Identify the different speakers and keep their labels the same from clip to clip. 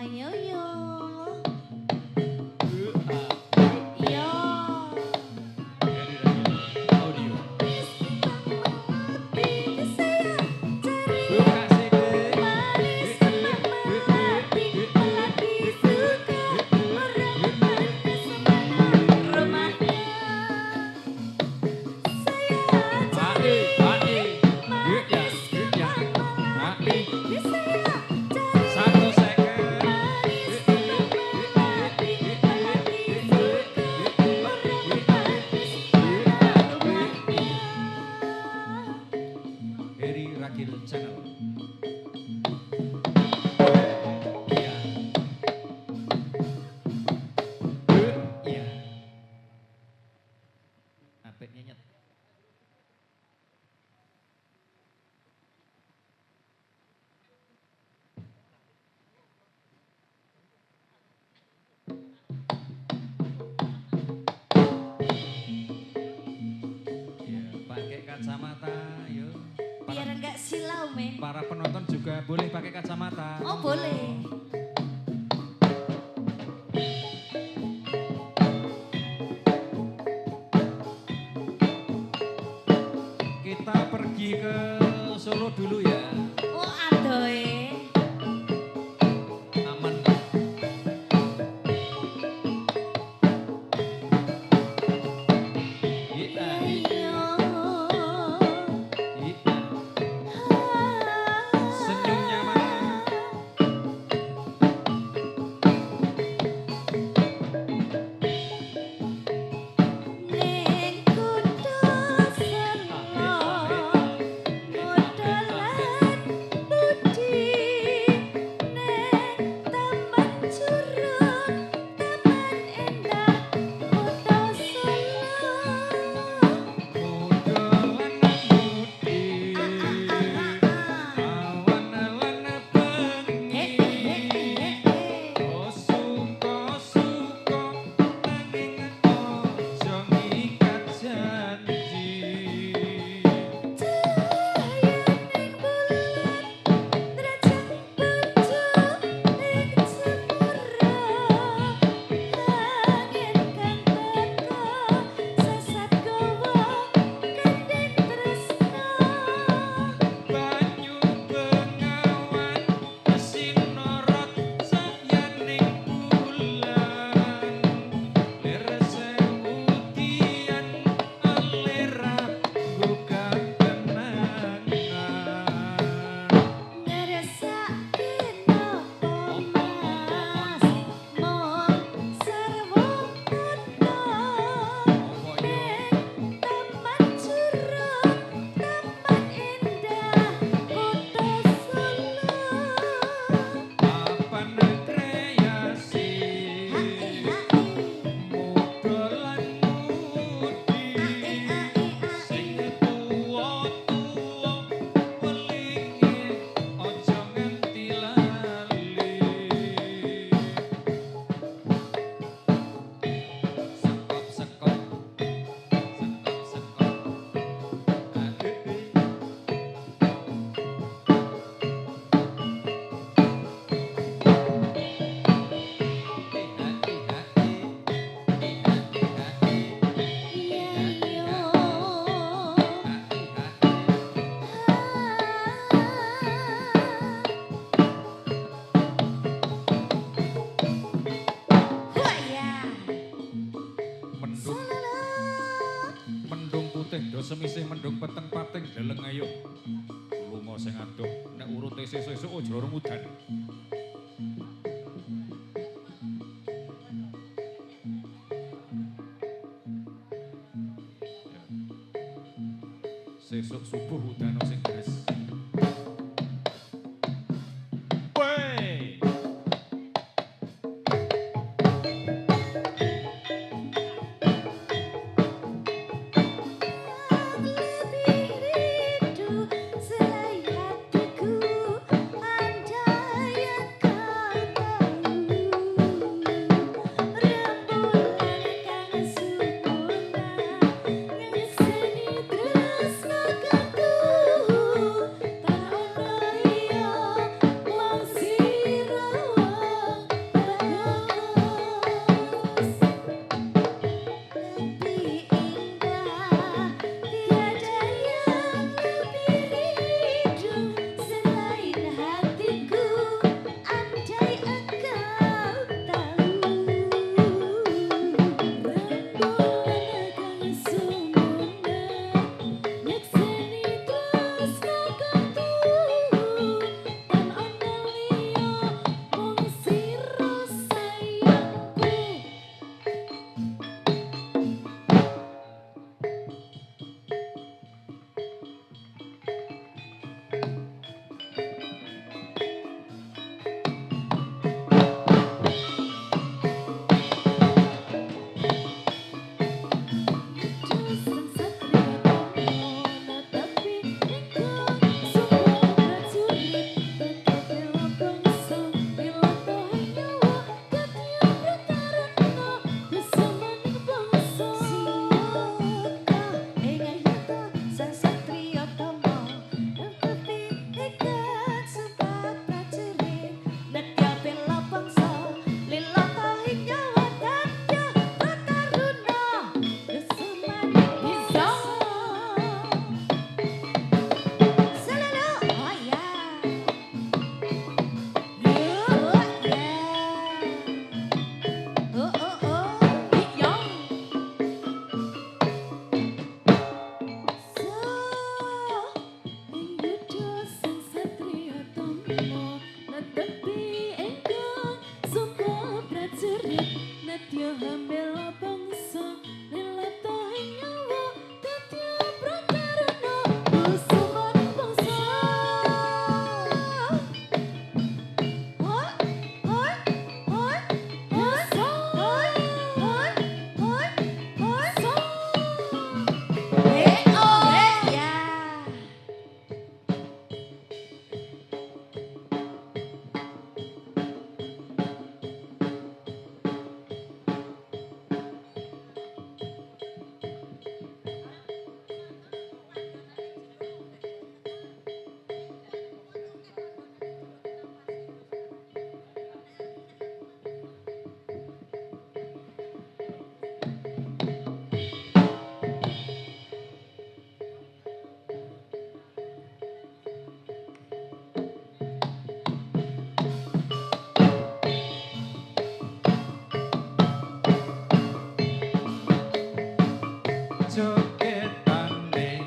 Speaker 1: Yo yo. Yo.
Speaker 2: Channel. Iya. Apik nyenyet. Pakai kacamata, yuk.
Speaker 1: Biar enggak silau, men.
Speaker 2: Para penonton juga boleh pakai kacamata.
Speaker 1: Oh, boleh.
Speaker 2: Kita pergi ke Solo dulu ya.
Speaker 1: Oh, adoy.
Speaker 2: Aman. Iya. Senyumnya mana?
Speaker 1: Ning kudu serta modalan budi ning taman curug taman endah kota Solo.
Speaker 2: Mudahan budi awan lan bengi. Oh suka-suka nanging ojo ngikat janji.
Speaker 1: Cahayaning bulan derajat bojo ing jemurah langit kang teka sesat gawa kending tresna.
Speaker 2: Banyu bengawan sinorot sahyaning bulan. Lir sewu dian alera buka kenangan.
Speaker 1: Ngrasake napa mas mong sarwa kota ning taman curug taman endah kota Solo.
Speaker 2: Papan kreasi mudolan mudi sing tuwa-tuwa welinge aja nganti lali. Sekop-sekop mendung mendung putih do semisih mendung peteng pating deleng ayo lunga sing adoh nek urute sesuk-esuk aja ora mudan. Sesuk subuh udan sing deres. Wey.
Speaker 1: Lebih rindu selai hatiku andai yang kau tahu rembulan kang sempurna ngeseni tresno kanggo Dadya hamil bangsa lilatahe nyawa Dadya prakarana kusuman bangsa Hoi hoi hoi hoi hoi hoi hoi hoi ya
Speaker 2: Jogetane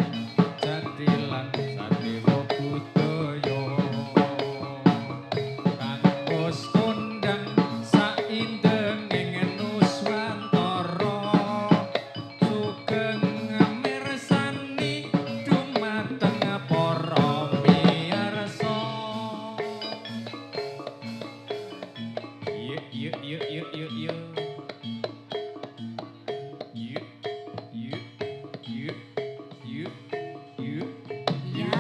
Speaker 2: jadilan sadewa budaya kampus kondang saindenging nuswantara sugeng mirsani dumateng para miyarsa Yuk yuk yuk yuk yuk yuk Yuk, yuk, yuk, yuk, yuk,
Speaker 1: ya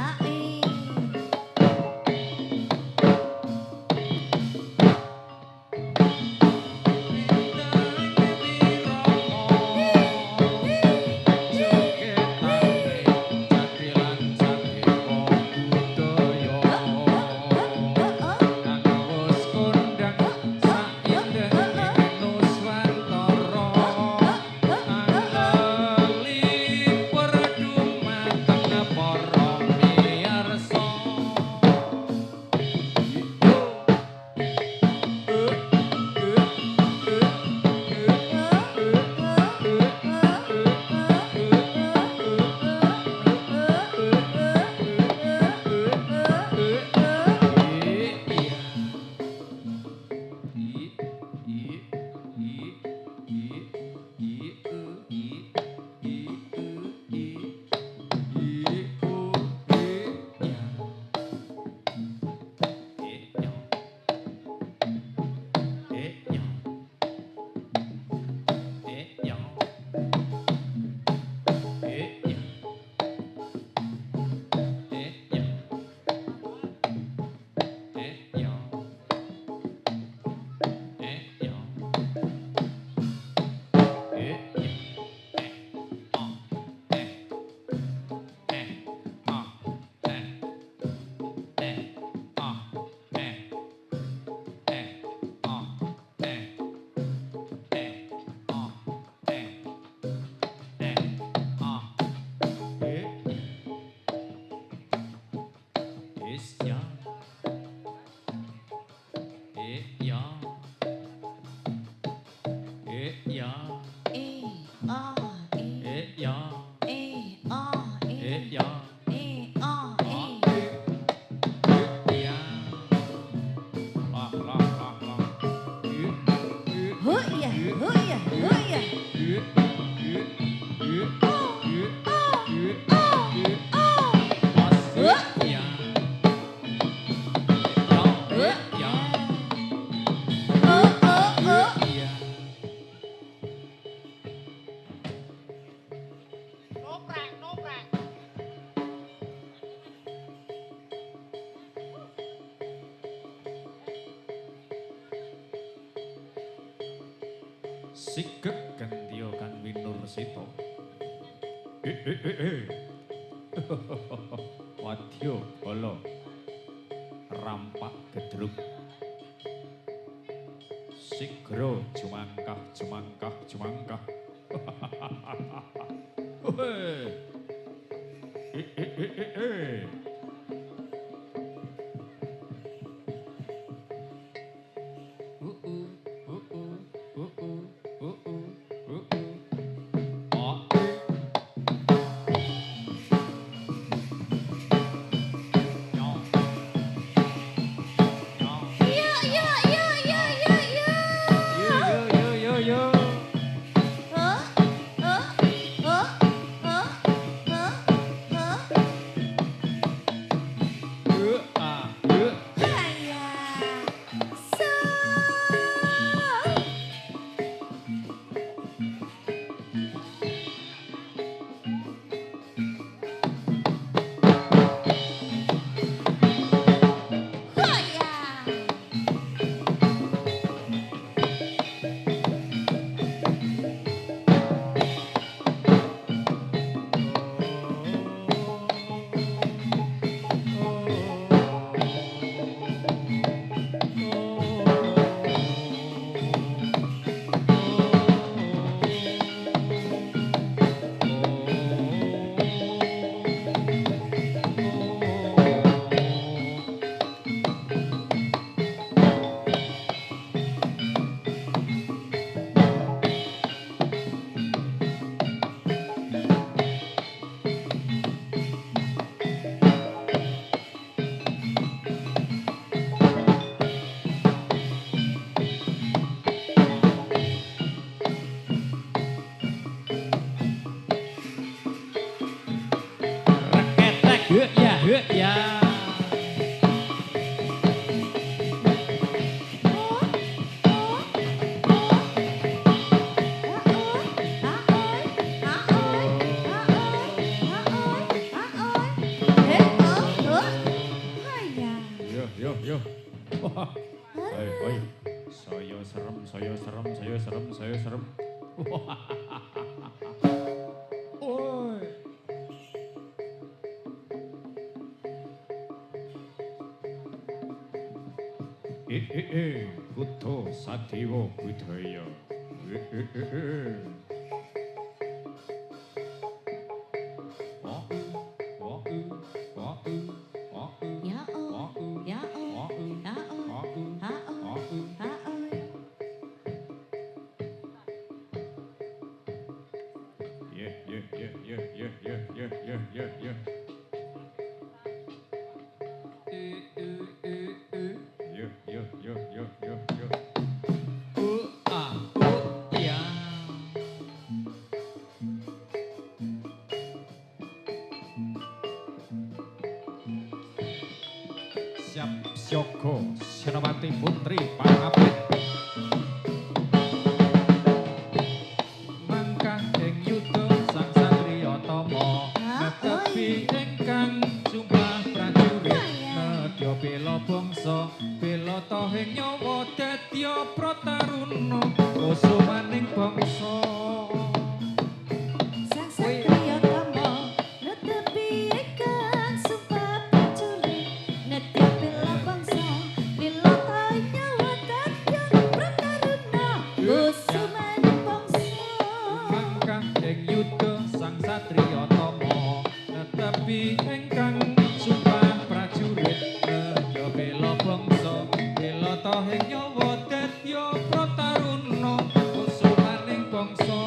Speaker 2: Sigek Gandya Kang Winursita. Wadya bala rampak gedruk. Sigra jumangkah jumangkah jumangkah. Yo serem, saya serem, saya serem, saya serem. Oi. Buddha Sadewa Budaya.
Speaker 1: Ya oh, ya oh, ya oh, ha oh, ha oh.
Speaker 2: Siap Syoko Senopati Putri Pangapit mangkang ing yuda sang satriya tama netepi ingkang sumpah prajurit nedya bela bangsa bela tohing nyawa dadya prataruna kusumaning bangsa.
Speaker 1: Sang satriya tama netepi ingkang sumpah prajurit nedya bela bangsa bela nyawa dadya prataruna kusumaning bangsa.
Speaker 2: Mangkang ing yuda sang satriya tama netepi ingkang sumpah prajurit nedya bela bangsa bela tohing nyawa dadya prataruna kusumaning bangsa.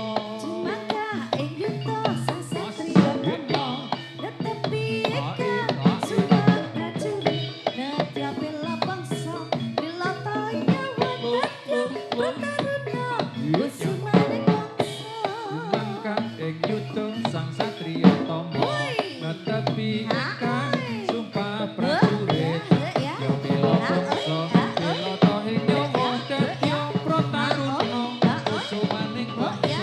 Speaker 1: Maka ing yuda sang satriya tama netepi ingkang sumpah prajurit nedya bela bangsa bela nyawa dadya prataruna kusumaning bangsa.
Speaker 2: Mangkang ing yuda sang satriya tama netepi ingkang sumpah prajurit nedya bela bangsa bela tohing nyawa dadya prataruna kusumaning bangsa.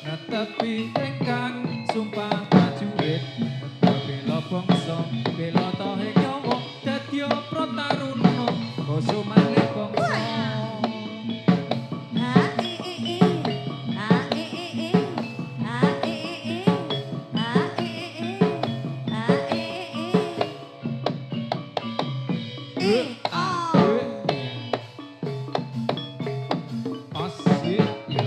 Speaker 2: Netepi ingkang sumpah prajurit nedya bela bangsa bela tohing nyawa dadya prataruna kusumaning bangsa. Asik ya.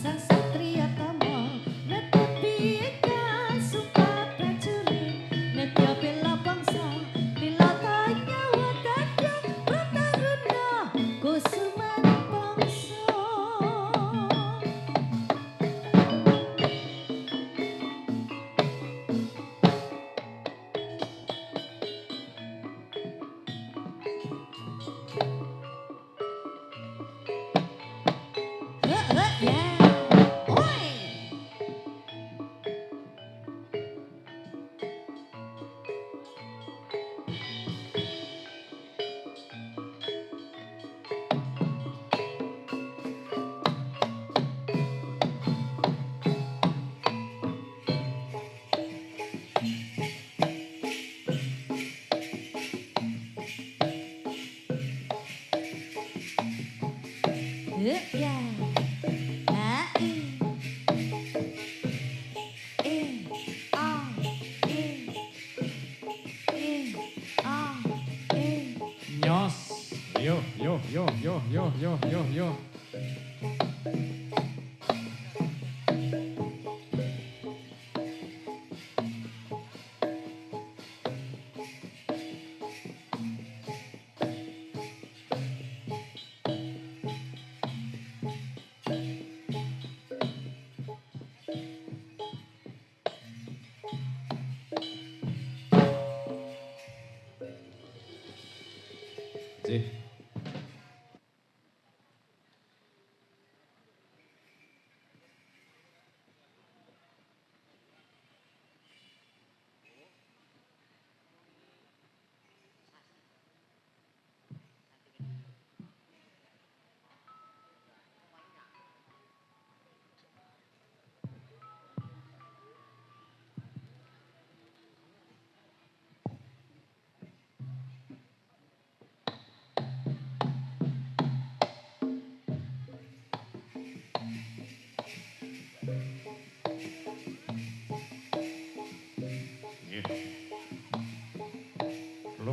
Speaker 1: Sang satriya tama netepi ingkang sumpah prajurit nedya bela bangsa bela nyawa dadya prataruna kusumaning bangsa.
Speaker 2: Nyos. Yo. Cih.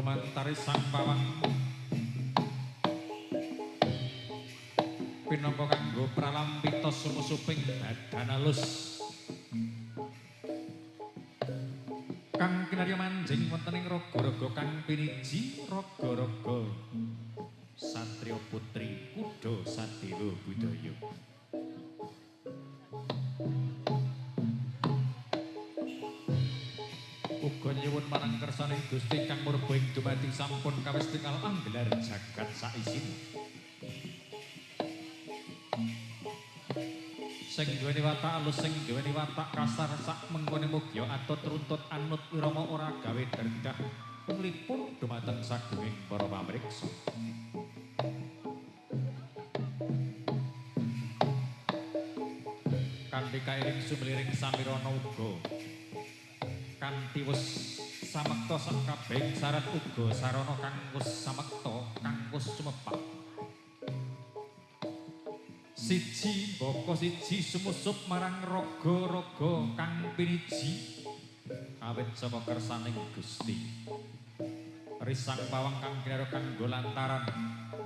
Speaker 2: Lumantari sang pawangmu pinangka kanggo pralampita sumusuping badan alus kang kinarya manjing wonten ing raga-raga kang piniji raga-raga satriya putri kuda sadewa budaya uga nyuwun marang kersaning Gusti kang murba ing dumadi sampun kawis tingal anggelar jagat saisine sing duweni watak alus sing duweni watak kasar sak mengkone mugya atut runtut anut wirama ora gawe derdah penglipur dumateng sagunging para pamriksa kanthi kairing sumliring samirana uga kanthi wis samekta sak kabehing syarat uga sarana kang wis samekta kang wis sumepak siji baka siji sumusup marang raga-raga kang piniji awit saka kersaning Gusti risang pawang kang kinara kanggo lantaran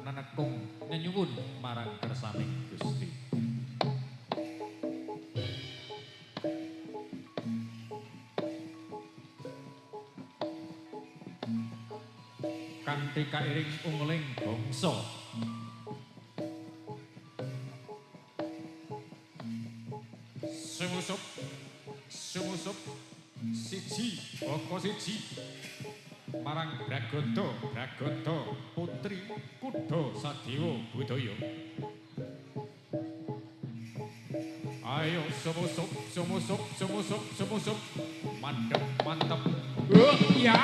Speaker 2: nenekung nyuwun marang kersaning Gusti kanthi kairing ungling bangsa sumusup siji baka siji marang Bragata putri kuda sadewa budaya ayo sumusup mantep ya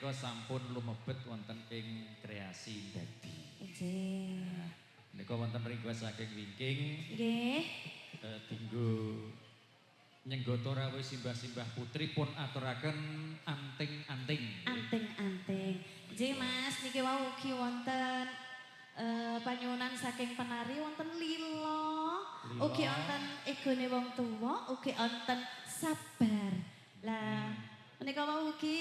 Speaker 2: sampun lumebet wonten ing kreasi dadi.
Speaker 1: Nggih.
Speaker 2: Menika wonten request saking Wingking.
Speaker 1: Nggih.
Speaker 2: Dinggo nyenggata rawuh simbah-simbah putri pun aturaken anting-anting.
Speaker 1: Anting-anting. Nggih Mas, niki wau ugi wonten panyuwunan saking penari wonten lila, ugi wonten egone wong tuwa, ugi wonten sabar. Lah menika wau ugi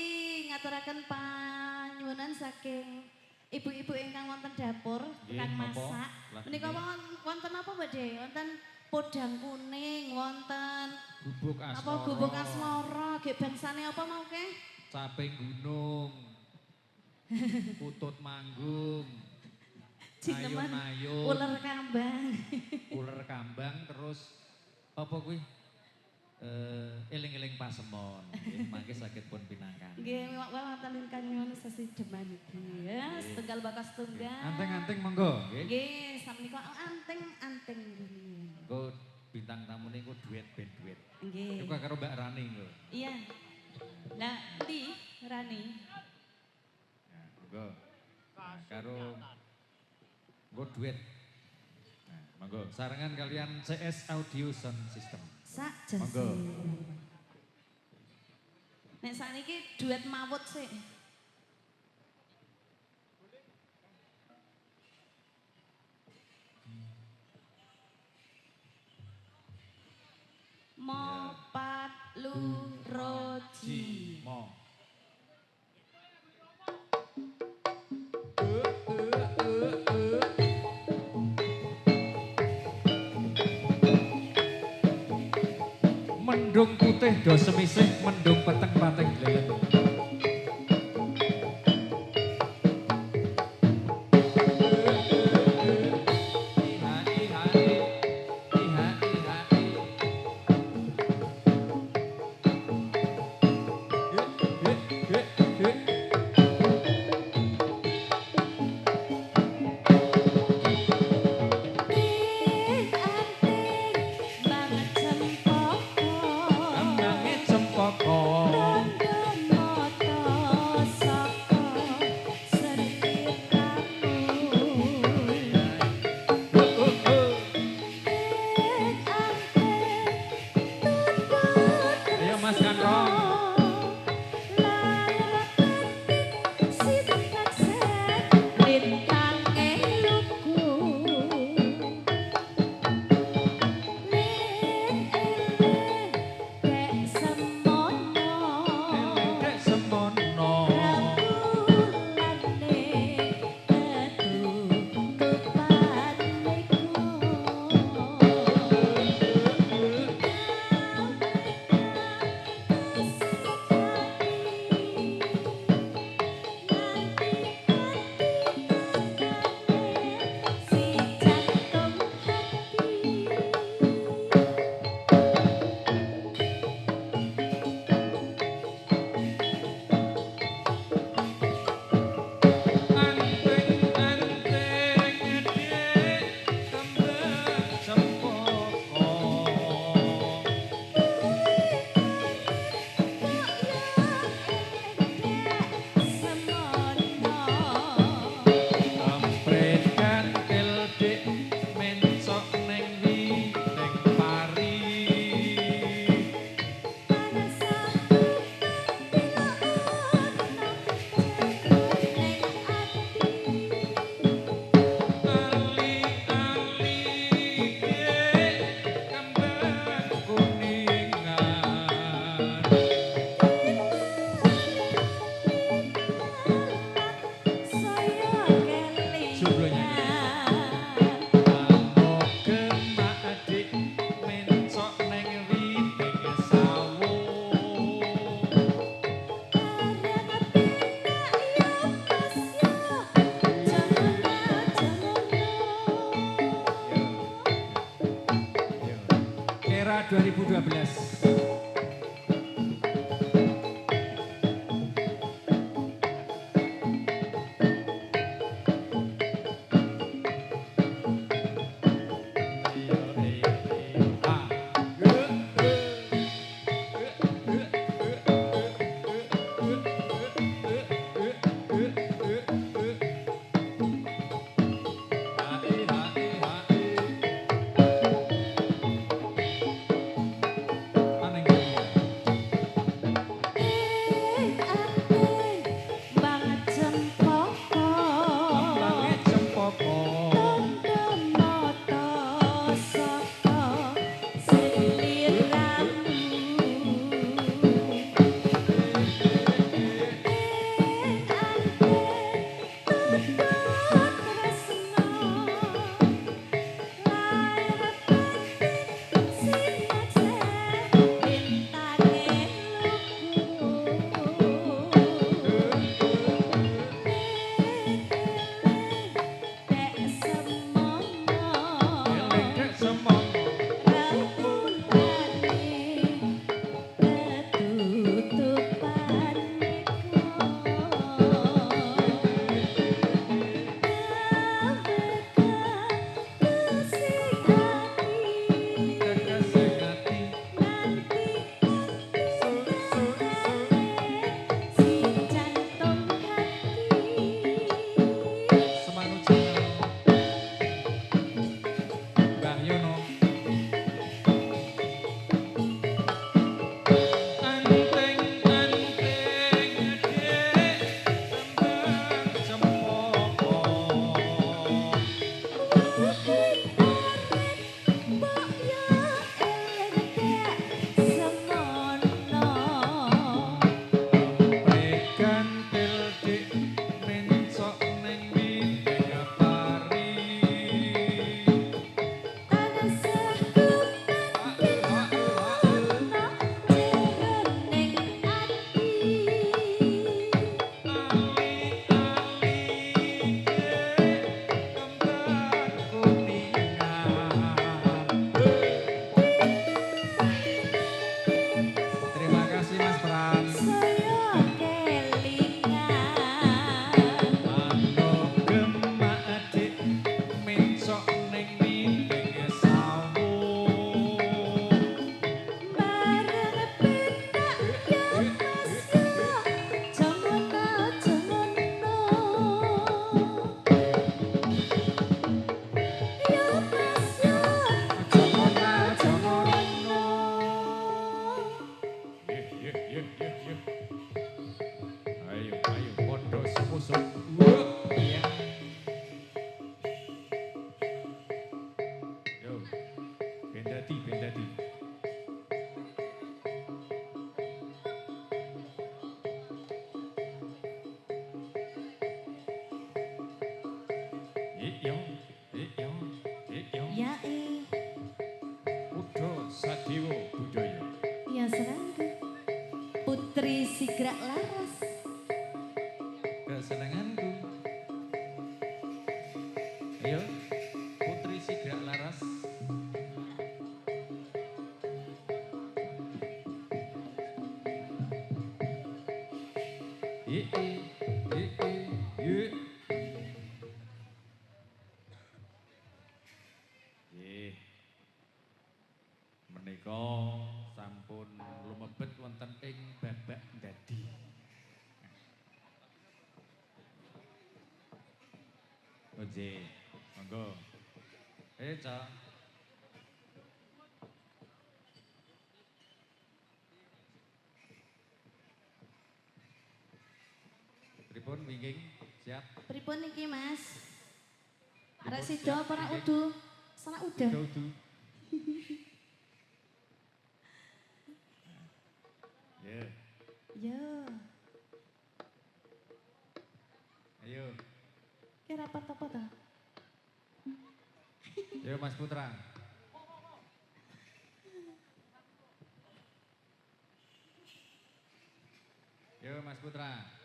Speaker 1: ngaturaken panyuwunan saking ibu-ibu ingkang wonten dapur kang masak. Menika wonten apa Mbak De? Wonten podang kuning, wonten
Speaker 2: gubuk asmara.
Speaker 1: Apa gubuk asmara? Nggih bangsane apa mau ke?
Speaker 2: Caping gunung. Putut manggung.
Speaker 1: Cinemen
Speaker 2: Ayun-ayun.
Speaker 1: uler kambang.
Speaker 2: Uler kambang terus apa kuwi? Eling-eling pasemon. Nggih, mangke saged pun pinangkan.
Speaker 1: Nggih, wonten ingkang nyuwun sesideman iki. Ya, setunggal bakas tunggal.
Speaker 2: Anting-anting monggo, nggih.
Speaker 1: Nggih, samenika anting-anting.
Speaker 2: Engko bintang tamu niku duet band duet.
Speaker 1: Nggih.
Speaker 2: Niku karo Mbak Rani niku.
Speaker 1: Iya. Lah, ndi Rani?
Speaker 2: Ya, monggo. Nah, karo nggo duet. Nah, monggo sarengan kalian CS Audio Sound System.
Speaker 1: Sak jase.
Speaker 2: Monggo.
Speaker 1: Nek sakniki duet mawut sik. Mopat luroji.
Speaker 2: Mo. Mendung putih do semisih, mendung peteng pateng gleleng. Era 2012. Aneh. dadi. Iya, iya, iya.
Speaker 1: Ya
Speaker 2: Kudo Sadewo Budaya.
Speaker 1: ya serangku. Putri Sigrak Laras.
Speaker 2: Kesenanganku. Ayo, Putri Sigrak Laras. Yuk. Nggih. Menika sampun lumebet wonten ing babak ndadi. Oje, monggo. Ca. Pripun wingking? Siap?
Speaker 1: Pripun iki Mas? Arek
Speaker 2: Pripun,
Speaker 1: sida
Speaker 2: siap,
Speaker 1: apa ora
Speaker 2: wingking?
Speaker 1: udu? Salah udah.
Speaker 2: Udu. Ya,
Speaker 1: Ya,
Speaker 2: ayo.
Speaker 1: ki rapat apa ta?
Speaker 2: Ayo Mas Putra. Yo Mas Putra.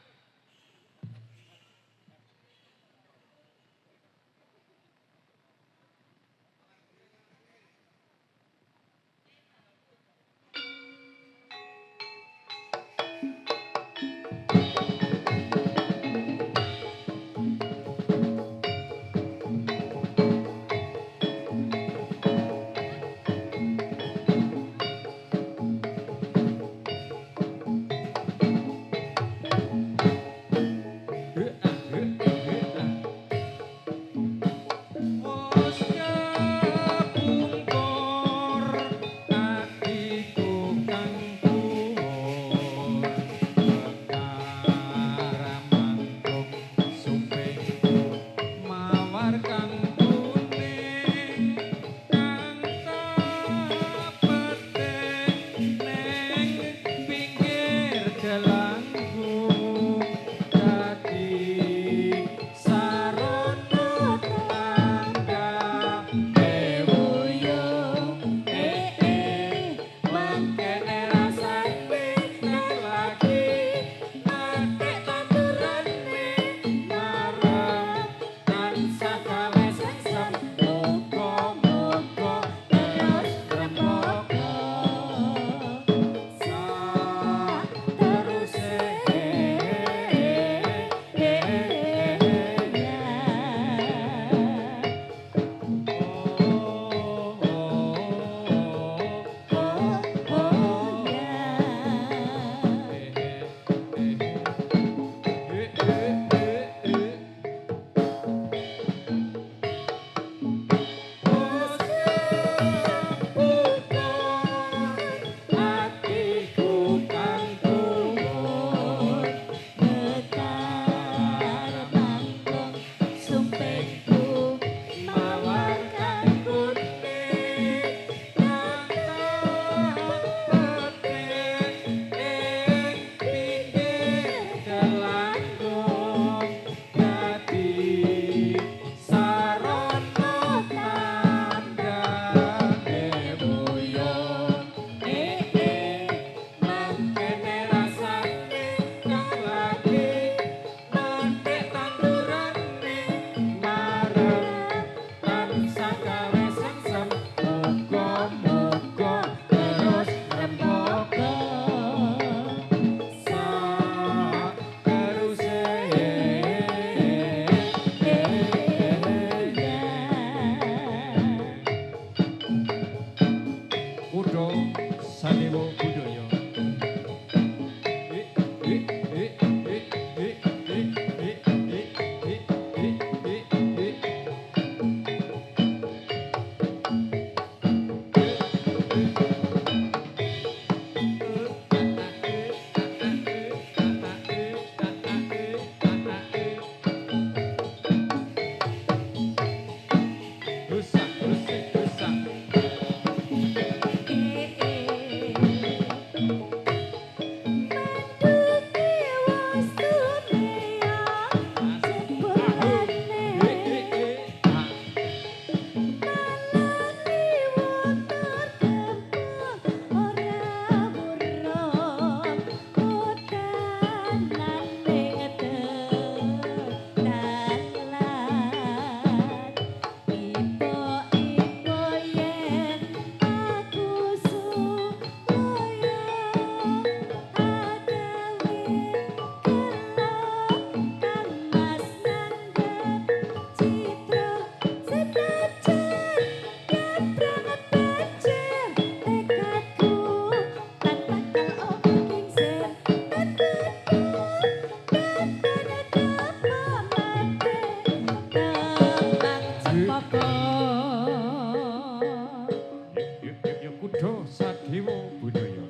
Speaker 2: Buddha Sadewa Budaya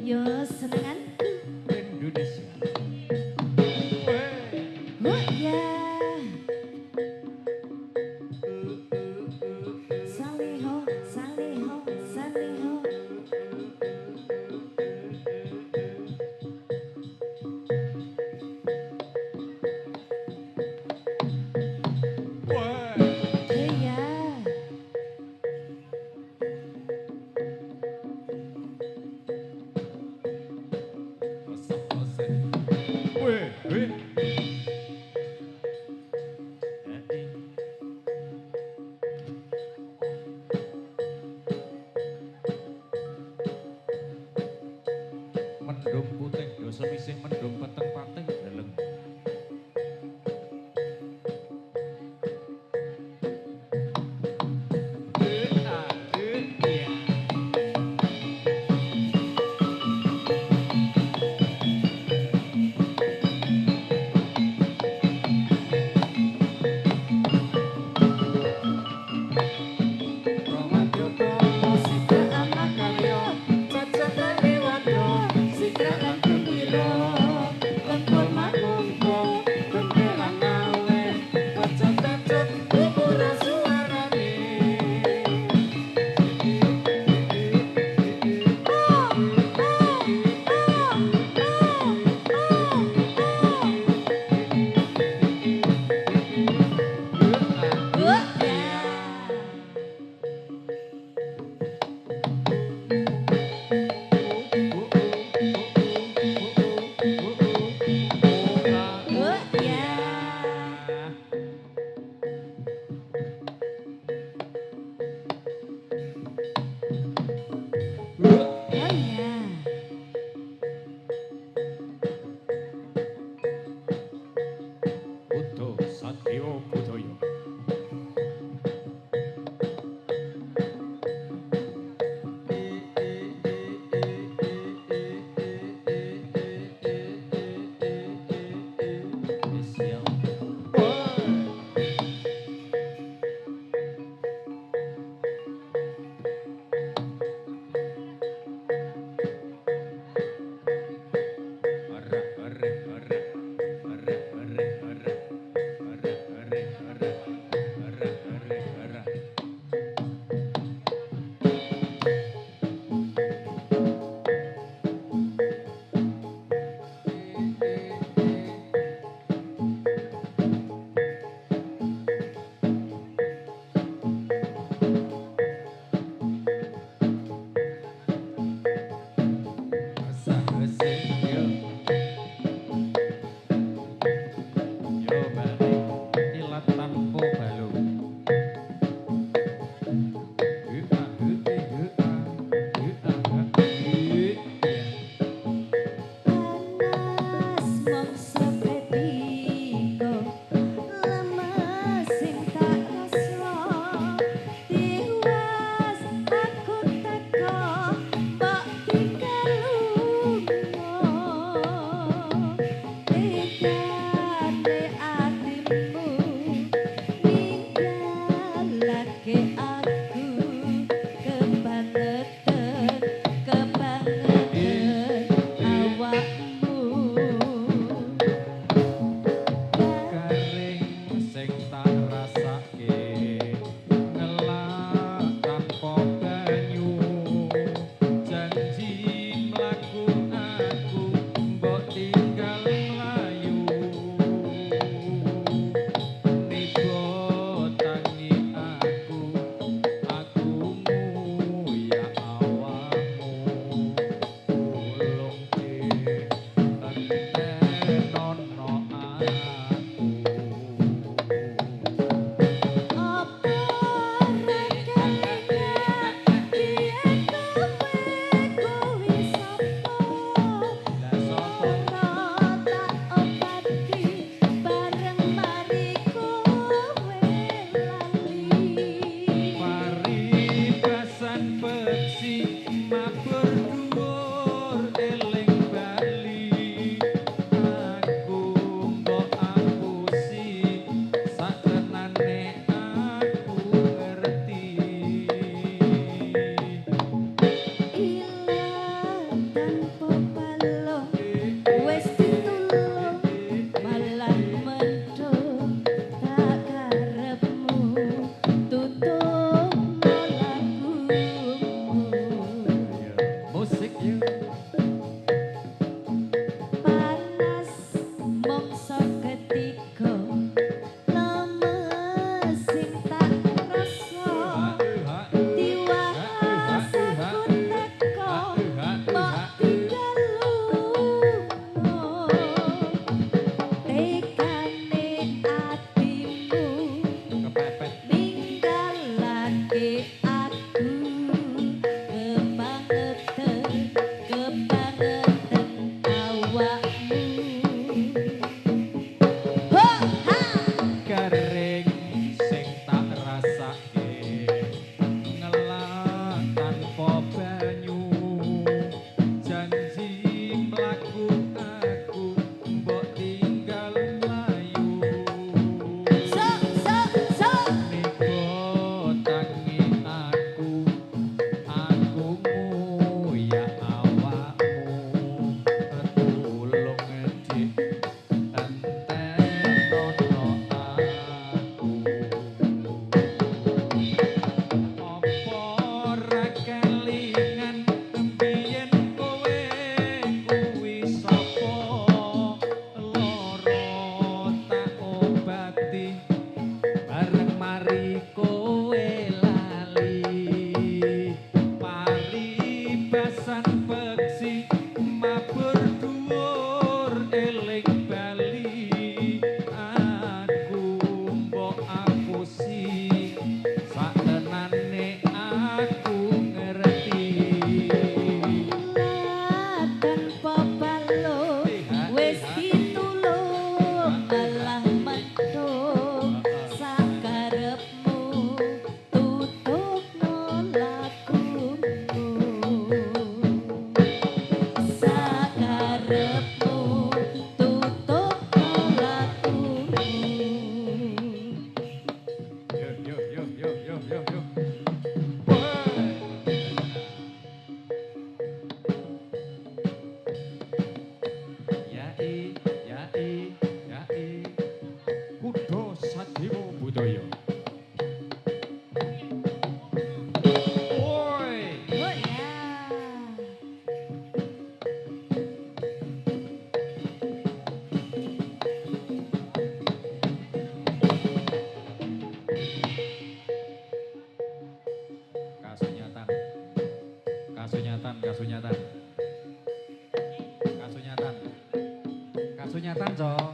Speaker 1: Yo senenganku.
Speaker 2: Indonesia.
Speaker 1: Oh ya. Saliho, saliho, saliho. Iya.
Speaker 2: Mendung putih dosa misih mendung peteng patih deleng. Buddha Sadewa Budaya. Basan peksi mabur dhuwur eling bali aku mbok apusi satenane aku ngerti
Speaker 1: tanpa balung wis ditulung malah mentung sakarepmu tutupno lakumu sakarepmu tutupno lakumu.
Speaker 2: yo. Yai Kudo Sadewa Budaya. Woi.
Speaker 1: Oh ya.
Speaker 2: Kasunyatan. Kasunyatan, Cok.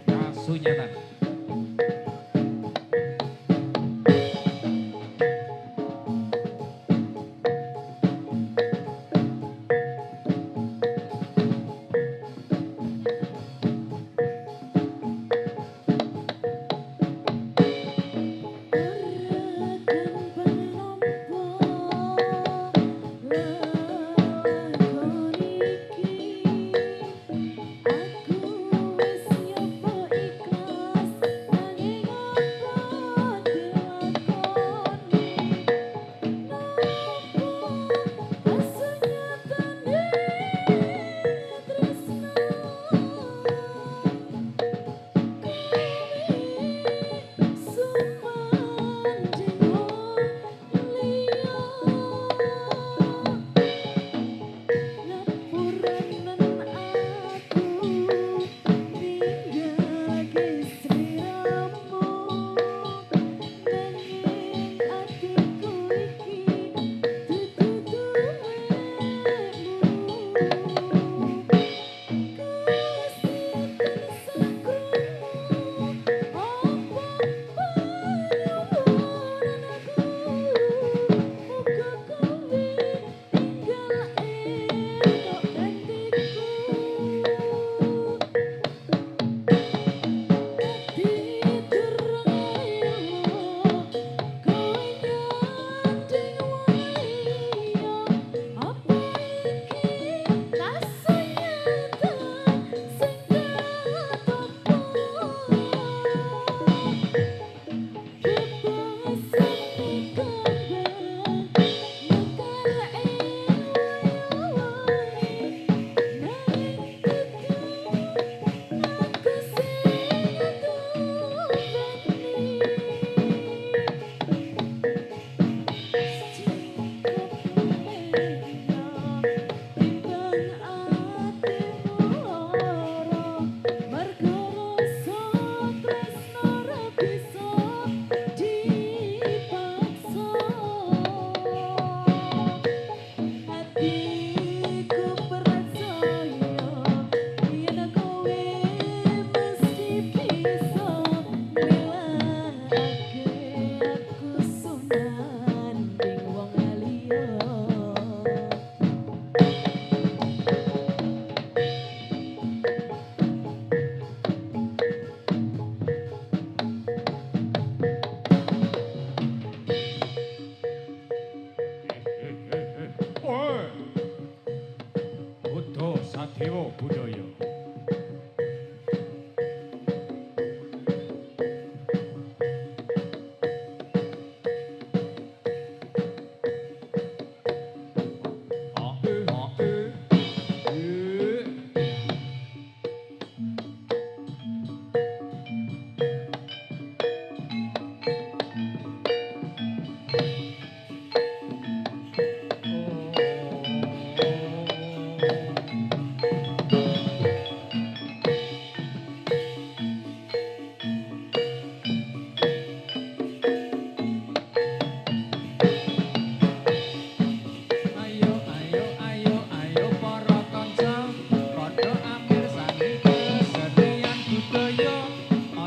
Speaker 2: Kasunyatan.
Speaker 1: Regan belum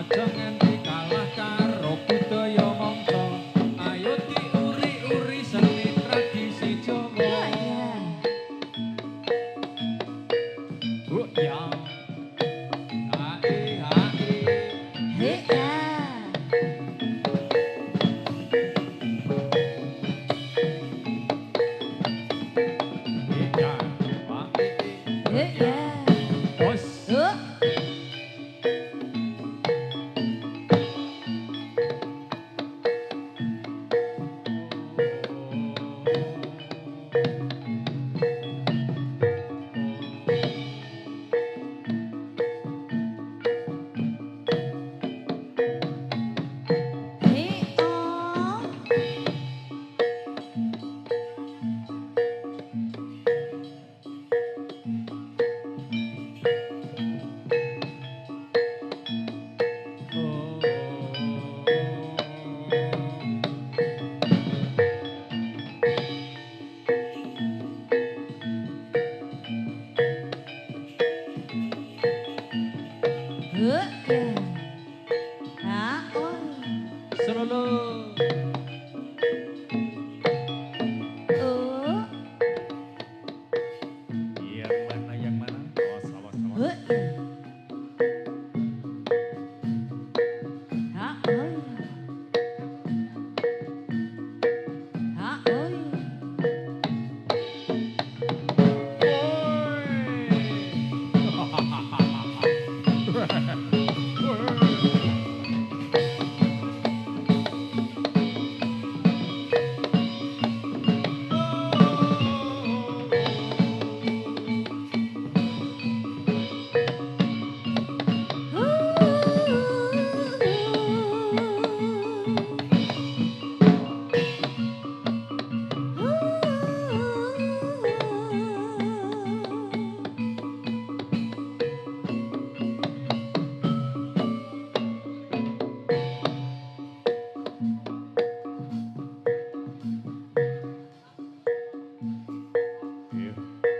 Speaker 2: Aja nganti kalah karo budaya mangsa. Ayo diuri-uri seni tradisi Jawa. Oh ya. Hai hai.
Speaker 1: Hea.
Speaker 2: Iya, Pak.
Speaker 1: Hea.
Speaker 2: Bos.
Speaker 1: Oh.
Speaker 2: Selulu. Yang mana? Awas, awas, awas.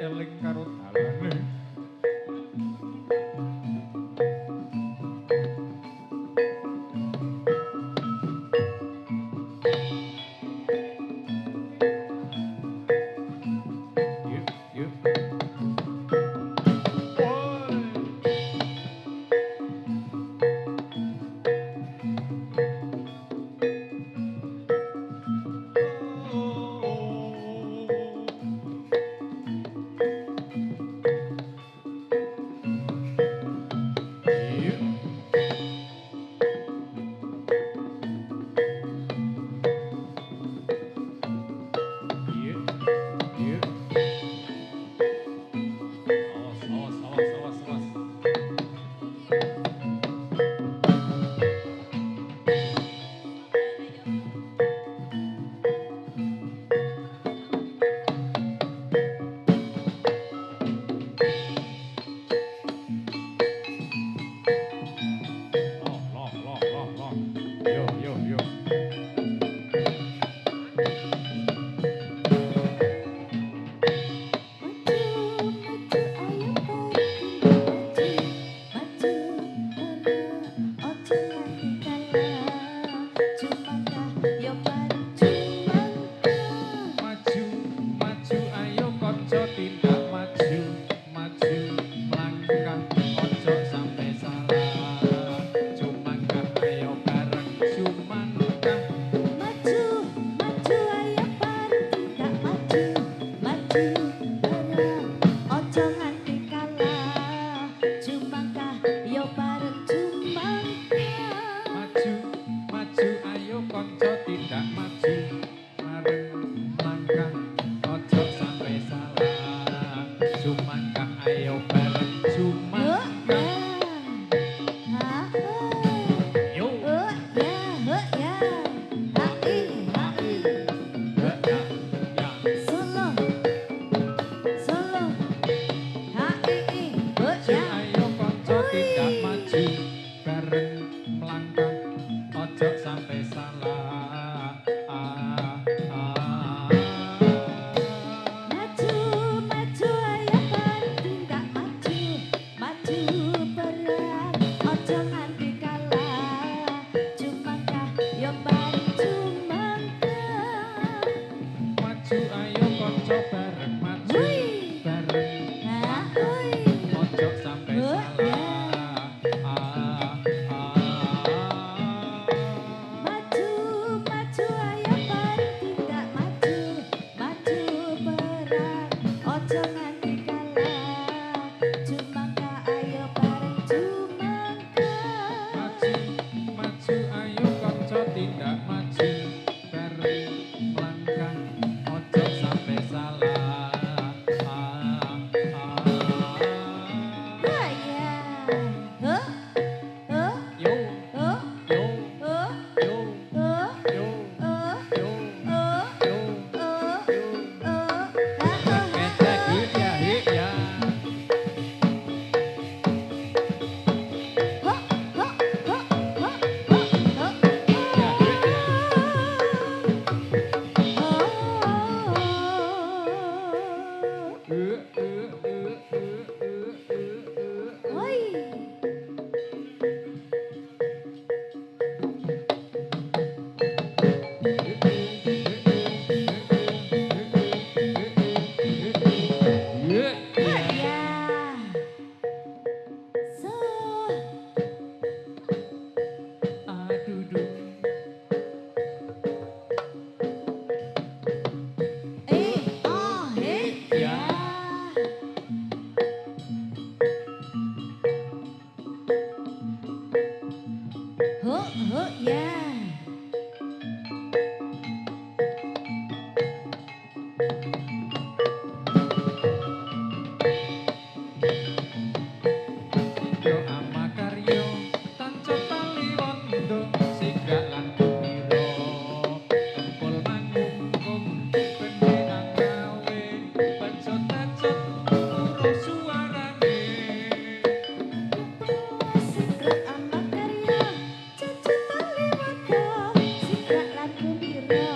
Speaker 2: Eling karo dalane. Yuk, yuk.
Speaker 1: ya.
Speaker 2: Yo amakaryo tanca tali wondo sigak lan gembira empul mangkung bendhe angawe bacot-bacot urung suarane
Speaker 1: Sigrak anak karya cacat tali wado sigrak lan gembira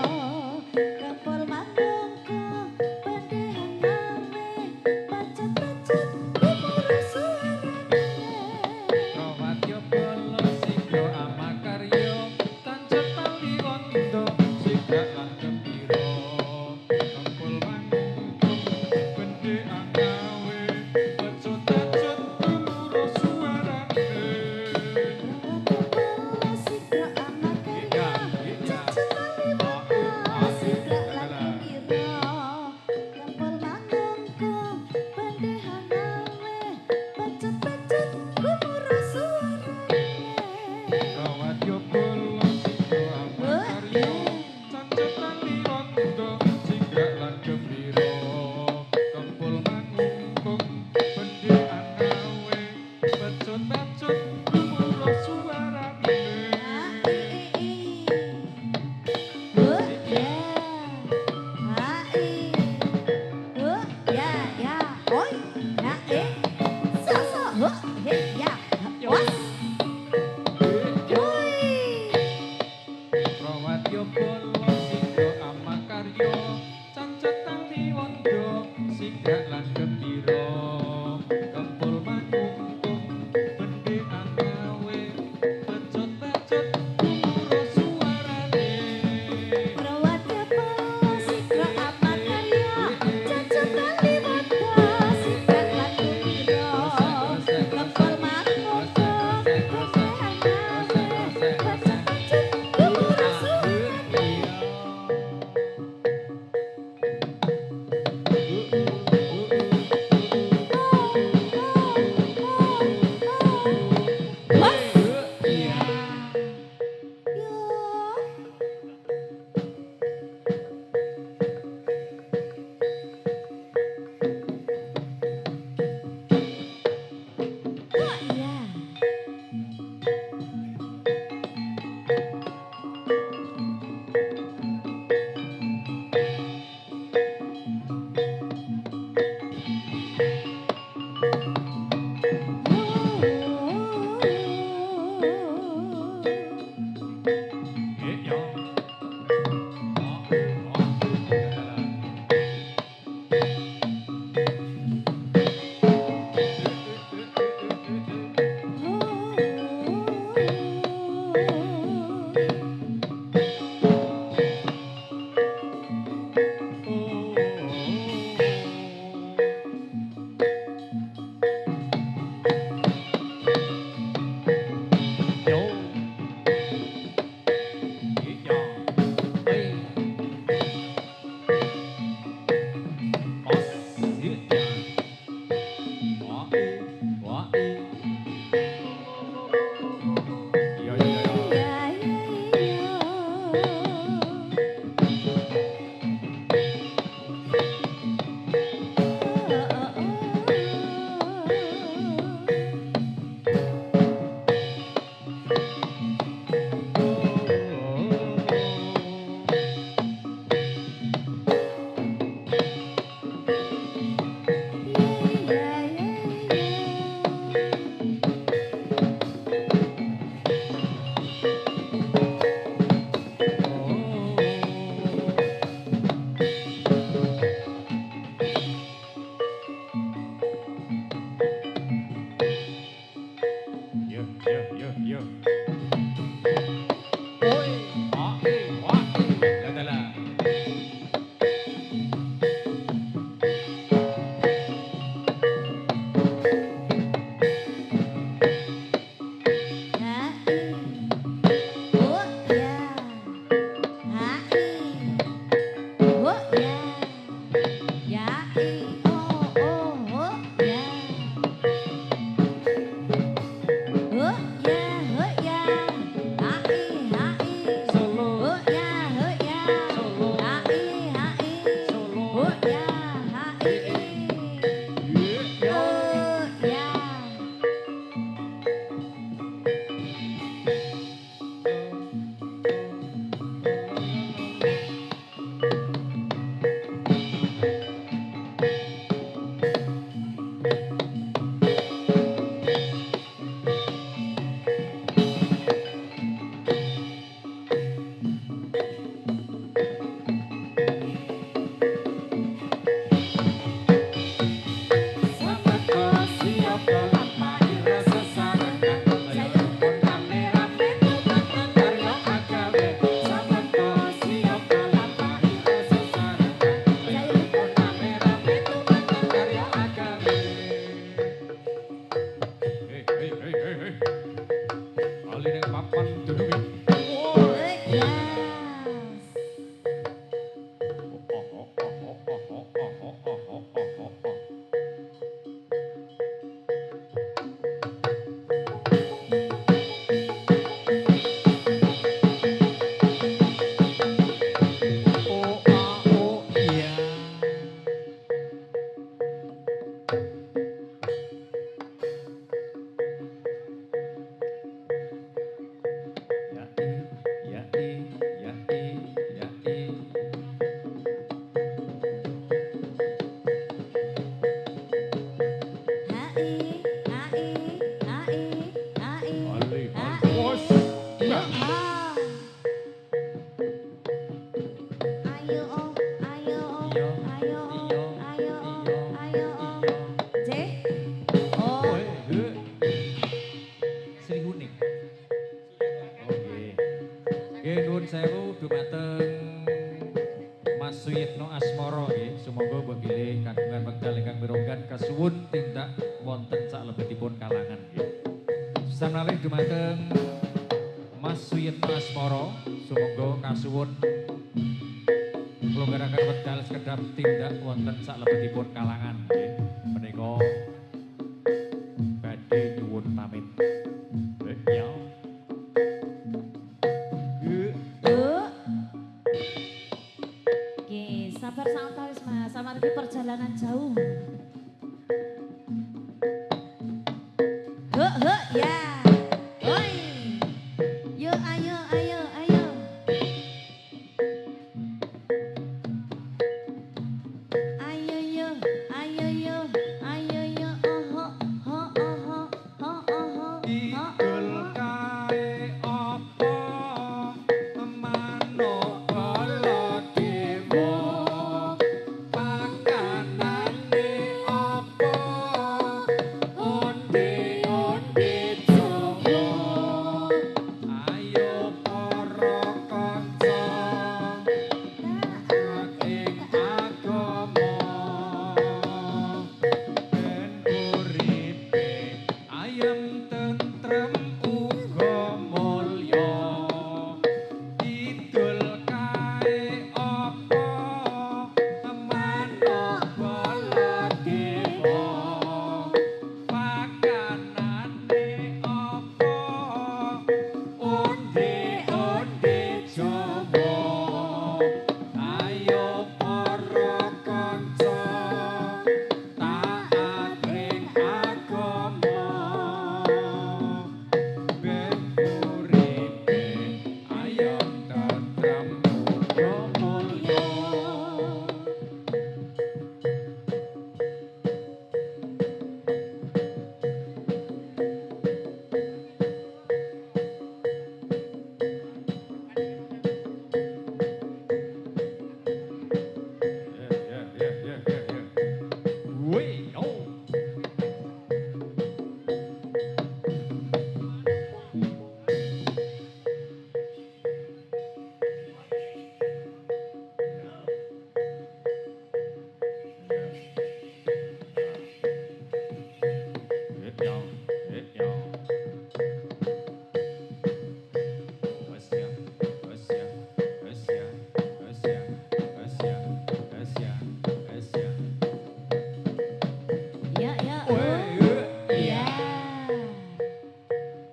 Speaker 1: gampol mangkongko pendehan gawe bacot-bacot gumuru suarane.
Speaker 2: Rawatya bala sigra amakarya tanca tali wondo sigak lan gembira empul mangkung bendhe angawe bacot-bacot urung suarane
Speaker 1: Sigrak anak karya cacat tali wado sigrak lan gembira gampol mangkongko pendehan gawe bacot-bacot gumuru suarane.
Speaker 2: Rawatya bala sigra amakarya tanca tali wondo sigrak lan gembira kempul mangkung bendhe angawe bacot-bacot gumurah suarane Rawatya bala sigra amakarya tanca tali wondo sigrak lan gembira kempul mangkung bendhe angawe bacot-bacot gumurah suarane papan dununge. Kasuwun tindak wonten salebetipun kalangan nggih. Sanalih dumateng Mas Suyitno Asmara, sumangga kasuwun nglonggaraken wekdal sekedhap tindak wonten salebetipun kalangan nggih. Menika badhe nyuwun pamit. Ya.
Speaker 1: Nggih, sabar sawetawis Mas, amargi perjalanan jauh. Ya. Oi. Yuk ayo ayo ayo. Ayo yo, ayo yo, ayo yo. Oho ho oho ho oho.
Speaker 2: Idul kae apa manuk baladewa pakanane apa onde-onde Jawa ayo para kanca taat ing agama ben uripe ayem tentrem uga mulya idul kae apa manuk baladewa pakanane apa onde-onde Jawa ayo para kanca taat ing agama ben uripe ayem tentrem uga mulya. Wih, oh.
Speaker 1: Ya ya. Ya.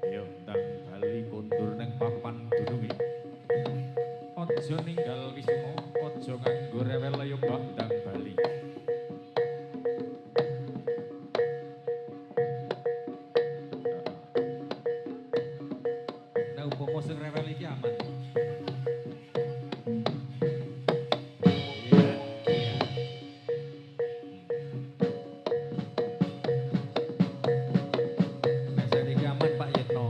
Speaker 2: Ayo ndang bali kondur neng papan dununge. Aja ninggal wisma, aja nganggo rewel ayo mbak ndang bali. Nah umpama sing rewel iki aman. Iya, iya. Nek saiki aman Pak Yitno.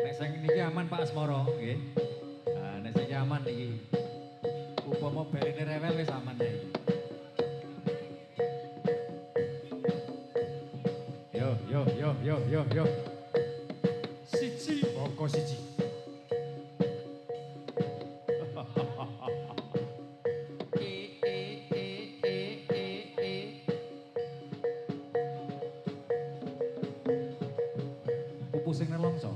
Speaker 2: Nek sing niki aman Pak Asmara, nggih. Nah, nek sing aman iki. Upama beline rewel wis aman ya iki. Yo. Siji, pokok siji. sing nelongso.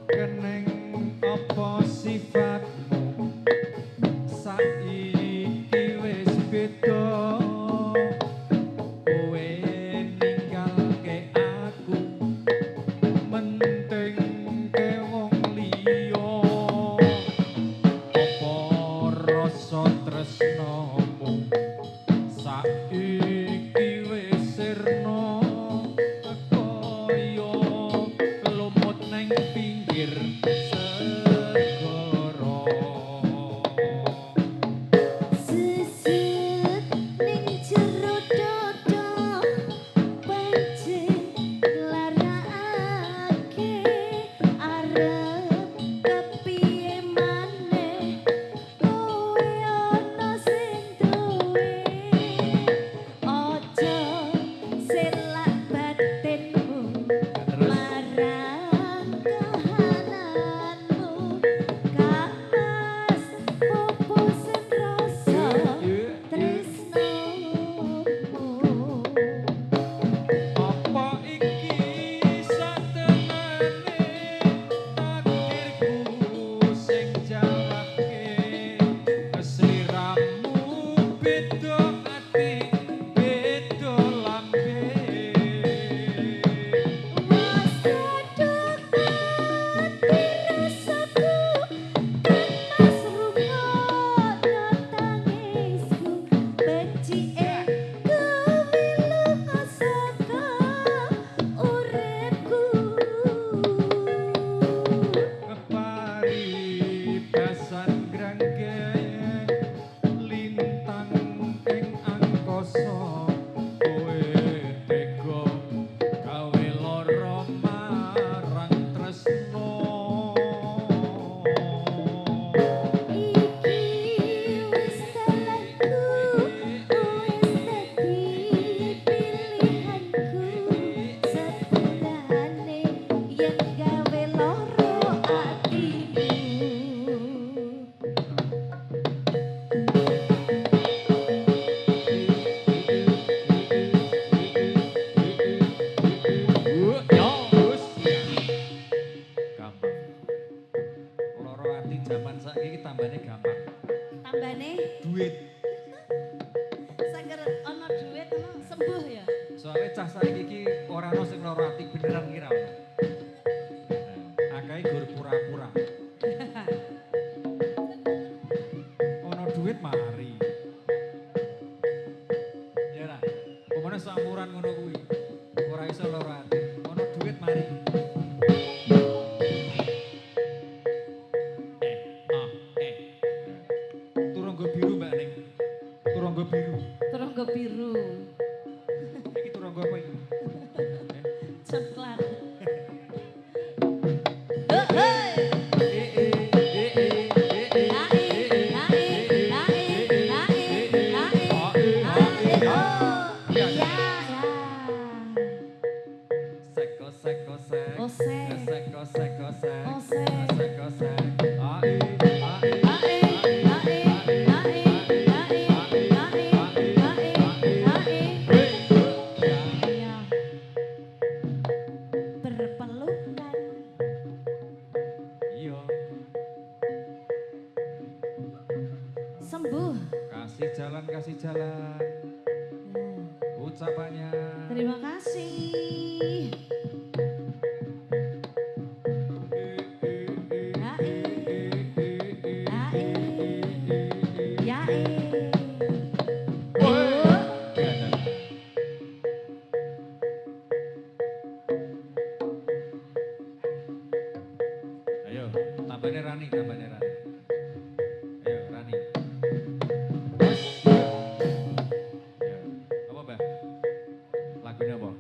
Speaker 2: Keneng apa sifatmu saiki wis beda. Kowe ninggalke aku mentingke wong liya. Apa rasa tresnamu saiki wis sirna kaya lumut nang pinggir segara.
Speaker 1: Sesut ning jero dodo pancen larakake arep kepiye maneh kowe ana sing duwe aja selak batinmu marang kahananmu kapas pupusen rasa tresnomu.
Speaker 2: Apa iki satemene takdirku sing jawabke sliramu beda ati beda lambe.
Speaker 1: Was kodok ati rasaku panas rungokno tangisku becike kemilu saka uripku.
Speaker 2: Paribasan grangge lintang ing angkasa kowe tega gawe lara marang tresno.
Speaker 1: Iki wis salahku, wis dadi pilihanku. Sepurane yen gawe loro atimu.
Speaker 2: Gampang. Loro ati jaman saiki tambane gampang.
Speaker 1: Tambane
Speaker 2: Duit.
Speaker 1: sanger ana duit ana sembuh ya.
Speaker 2: Soale cah saiki iki ora ono sing loro ati beneran kira ono. Akahe gur pura-pura. Ono duit mari. Ya ra. Pemene samuran ngono kuwi. Ora iso loro ati. Ono duit mari. Turangga biru Mbak Ning. Turangga biru.
Speaker 1: Turangga biru.
Speaker 2: Iki turangga apa iki?
Speaker 1: Coklat. Berpelukan.
Speaker 2: Iya,
Speaker 1: Sembuh.
Speaker 2: kasih jalan ucapannya.
Speaker 1: Terima kasih.
Speaker 2: Ayo, tambahnya Rani. Ayo, Rani. Bos. Ayo, apa, Mbak? Lagunya apa?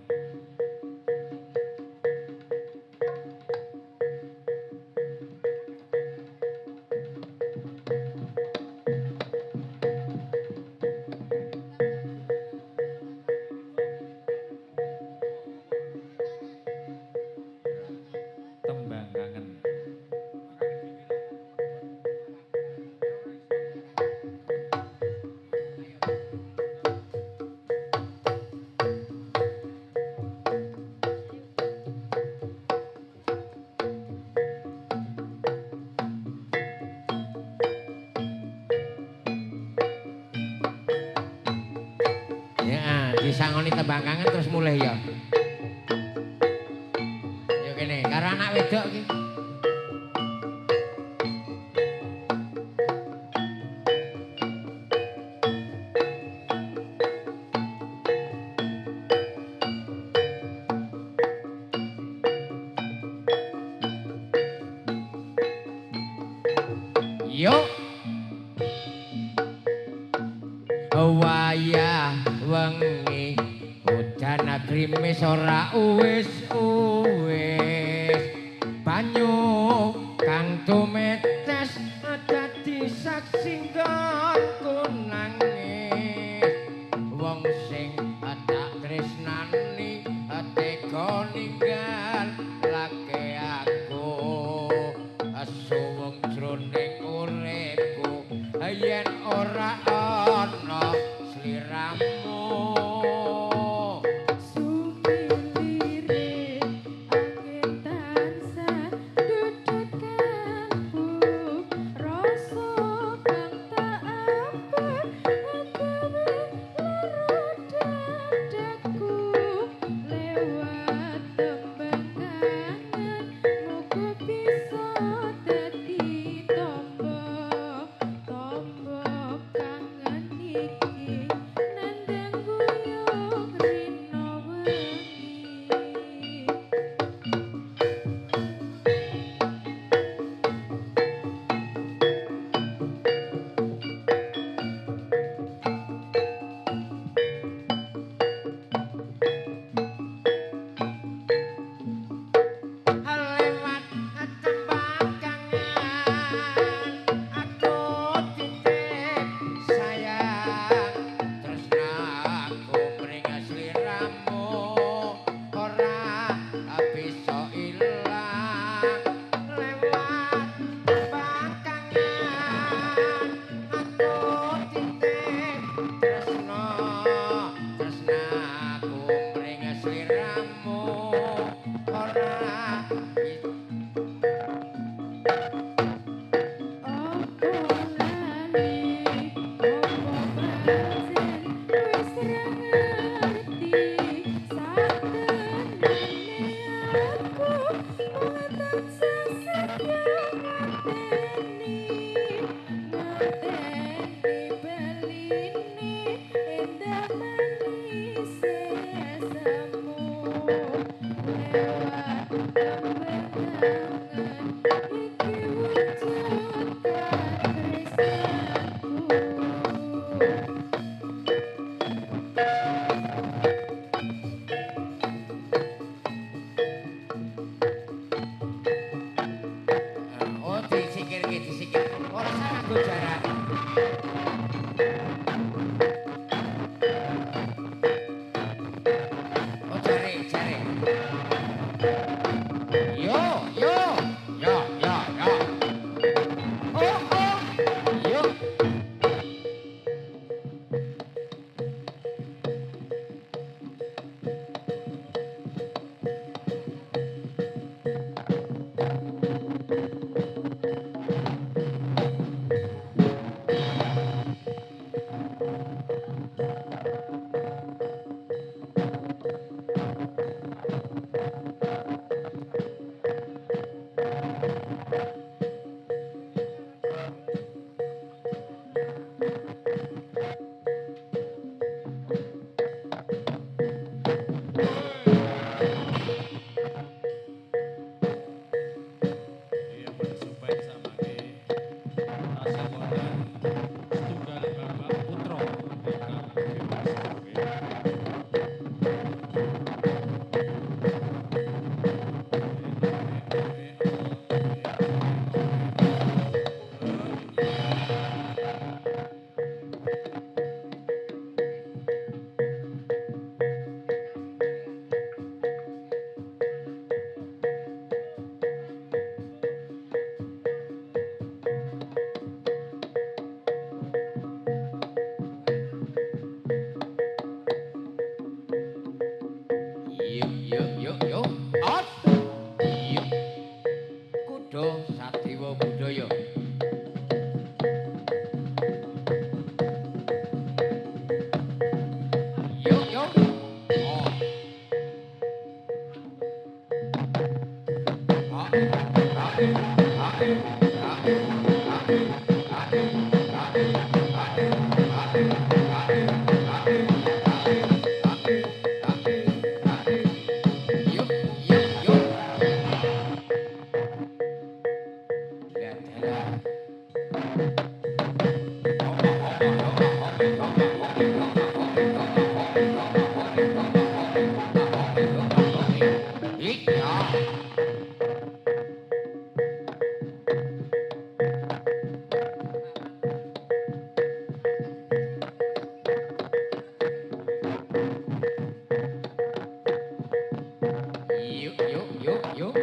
Speaker 3: disangoni tembang kangen terus mulai ya. Yo kene, karo anak wedok iki. Yo. Wayah wengi hujan grimis ora uwis-uwis banyu kang tumetes dadi saksi nggonku nangis wong sing tak tresnani tega ninggal lake aku suwung jroning uripku yen ora ana sliramu
Speaker 1: Sumilire angin tansah duduk kalbu rasa kang tak ampun gawe lara dadaku lewat tembang kangen muga bisa dadi tombok kangen iki nandang guyung rino wengi.
Speaker 3: lewat tembang kangen aku titip sayang tresnaku mring sliramu ora bisa ilang lewat tembang kangen aku titip tresnaku mring sliramu ora
Speaker 1: Opo lali, opo pancen wis ra ngerti satenane aku mung tansah setya ngenteni beline endah manis sesamu lewat tembang kangen iki wujud katresnaku.
Speaker 3: oh disikir ora salah go jarak oh jare yo yo yo yo yo oh oh yo
Speaker 2: Iya, pada supaya samangke tasih wonten setunggal Bapak Putra ingkang bebas nggih.
Speaker 3: yo ot yo kuda sadewa budaya yo Yuk, yuk, yuk. Lihat, lihat. Iya. Yuk, yuk, yuk, yuk.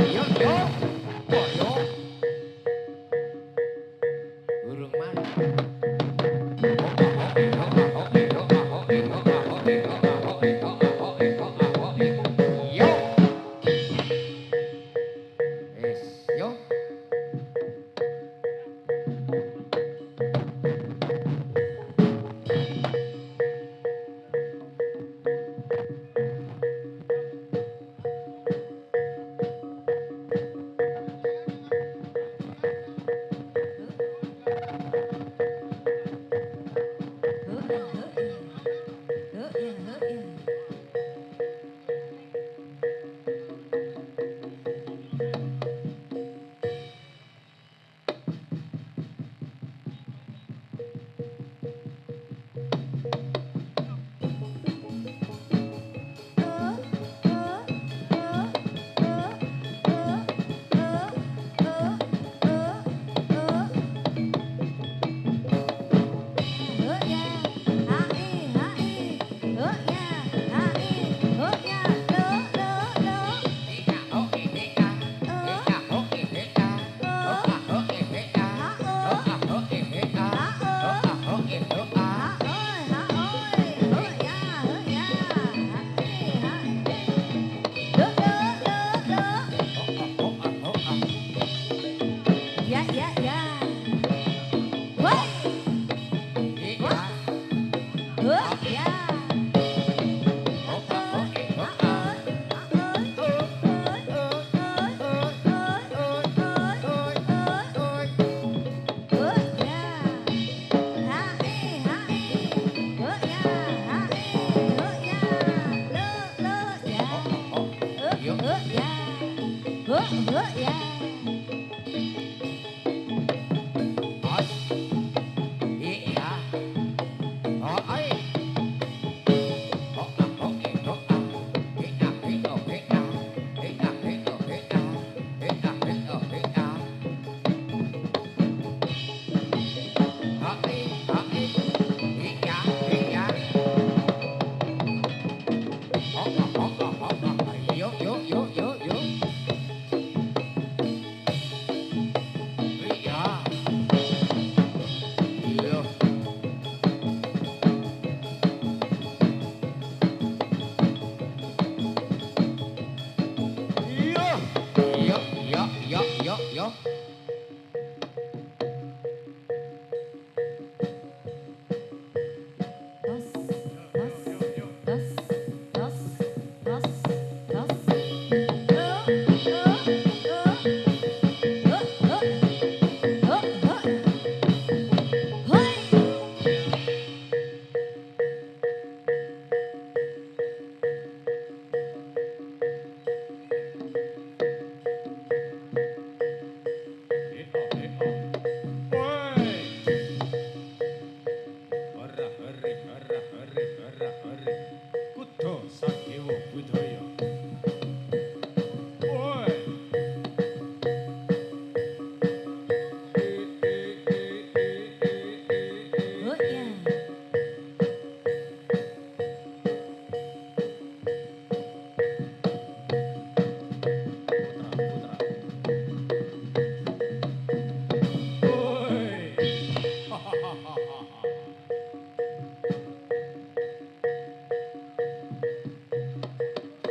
Speaker 3: Yuk, yuk. Oh, yuk. Burung mana? Yuk. Wes, yuk.
Speaker 1: Ya, ya, ya. Woi, ya.
Speaker 3: Yuk, yuk, yuk, yuk, yuk. Iya. Iya. Iya. Iya, iya, iya, iya, iya.
Speaker 2: Kudo Sadewa Budaya. Woi. Putra, putra. Woi.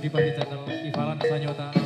Speaker 4: Dipati channel Ivalan Sanyota